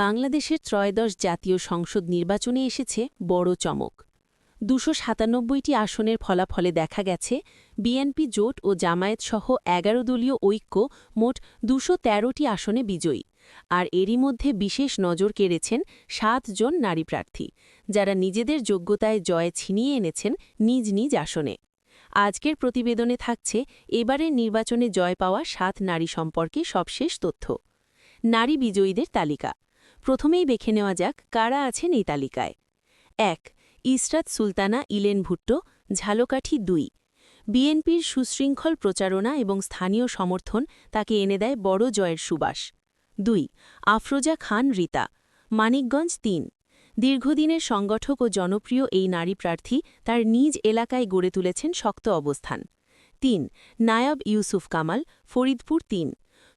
বাংলাদেশের ত্রয়োদশ জাতীয় সংসদ নির্বাচনে এসেছে বড় চমক। ২৯৭টি আসনের ফলাফলে দেখা গেছে বিএনপি জোট ও জামায়াতসহ ১১ দলীয় ঐক্য মোট ২১৩টি আসনে বিজয়ী। আর এরই মধ্যে বিশেষ নজর কেড়েছেন ৭ জন নারী প্রার্থী, যারা নিজেদের যোগ্যতায় জয় ছিনিয়ে এনেছেন নিজ নিজ আসনে। আজকের প্রতিবেদনে থাকছে এবারের নির্বাচনে জয় পাওয়া ৭ নারী সম্পর্কে সবশেষ তথ্য। নারী বিজয়ীদের তালিকা। প্রথমেই দেখে নেওয়া যাক কারা আছেন এই তালিকায়। ১. ইসরাত সুলতানা ইলেন ভুট্টো, ঝালকাঠি ২। বিএনপির সুশৃঙ্খল প্রচারণা এবং স্থানীয় সমর্থন তাকে এনে দেয় বড় জয়ের সুবাস। ২. আফরোজা খান রিতা, মানিকগঞ্জ ৩। দীর্ঘদিনের সংগঠক ও জনপ্রিয় এই নারী প্রার্থী তার নিজ এলাকায় গড়ে তুলেছেন শক্ত অবস্থান। ৩. নায়াব ইউসুফ কামাল, ফরিদপুর ৩।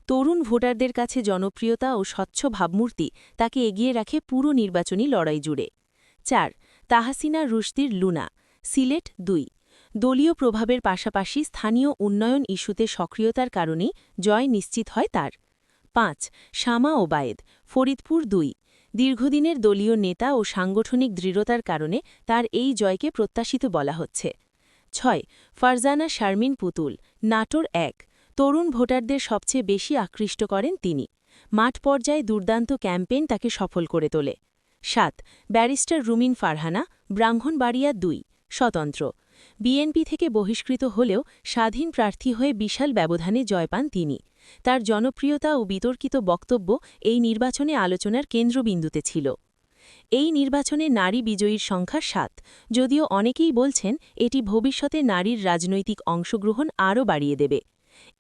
তরুণ ভোটারদের কাছে জনপ্রিয়তা ও স্বচ্ছ ভাবমূর্তি তাকে এগিয়ে রাখে পুরো নির্বাচনী লড়াই জুড়ে। ৪. তাহসিনা রুশদির লুনা, সিলেট ২। দলীয় প্রভাবের পাশাপাশি স্থানীয় উন্নয়ন ইস্যুতে সক্রিয়তার কারণেই জয় নিশ্চিত হয় তার। ৫. শামা ওবায়েদ, ফরিদপুর ২। দীর্ঘদিনের দলীয় নেতা ও সাংগঠনিক দৃঢ়তার কারণে তার এই জয়কে প্রত্যাশিত বলা হচ্ছে। ৬. ফারজানা শারমিন পুতুল, নাটোর ১। তরুণ ভোটারদের সবচেয়ে বেশি আকৃষ্ট করেন তিনি। মাঠ পর্যায়ে দুর্দান্ত ক্যাম্পেইন তাকে সফল করে তোলে। ৭. ব্যারিস্টার রুমিন ফারহানা, ব্রাহ্মণবাড়িয়া ২। স্বতন্ত্র। বিএনপি থেকে বহিষ্কৃত হলেও স্বাধীন প্রার্থী হয়ে বিশাল ব্যবধানে জয় পান তিনি। তার জনপ্রিয়তা ও বিতর্কিত বক্তব্য এই নির্বাচনে আলোচনার কেন্দ্রবিন্দুতে ছিল। এই নির্বাচনে নারী বিজয়ীর সংখ্যা ৭, যদিও অনেকেই বলছেন এটি ভবিষ্যতে নারীর রাজনৈতিক অংশগ্রহণ আরও বাড়িয়ে দেবে।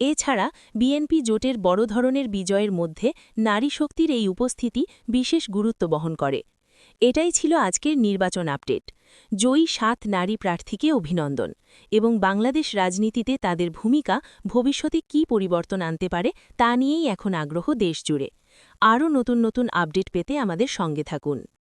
এছাড়া বিএনপি জোটের বড় ধরনের বিজয়ের মধ্যে নারী শক্তির এই উপস্থিতি বিশেষ গুরুত্ব বহন করে। এটাই ছিল আজকের নির্বাচন আপডেট। জয়ী ৭ নারী প্রার্থীকে অভিনন্দন, এবং বাংলাদেশ রাজনীতিতে তাদের ভূমিকা ভবিষ্যতে কী পরিবর্তন আনতে পারে তা নিয়েই এখন আগ্রহ দেশজুড়ে। আরও নতুন নতুন আপডেট পেতে আমাদের সঙ্গে থাকুন।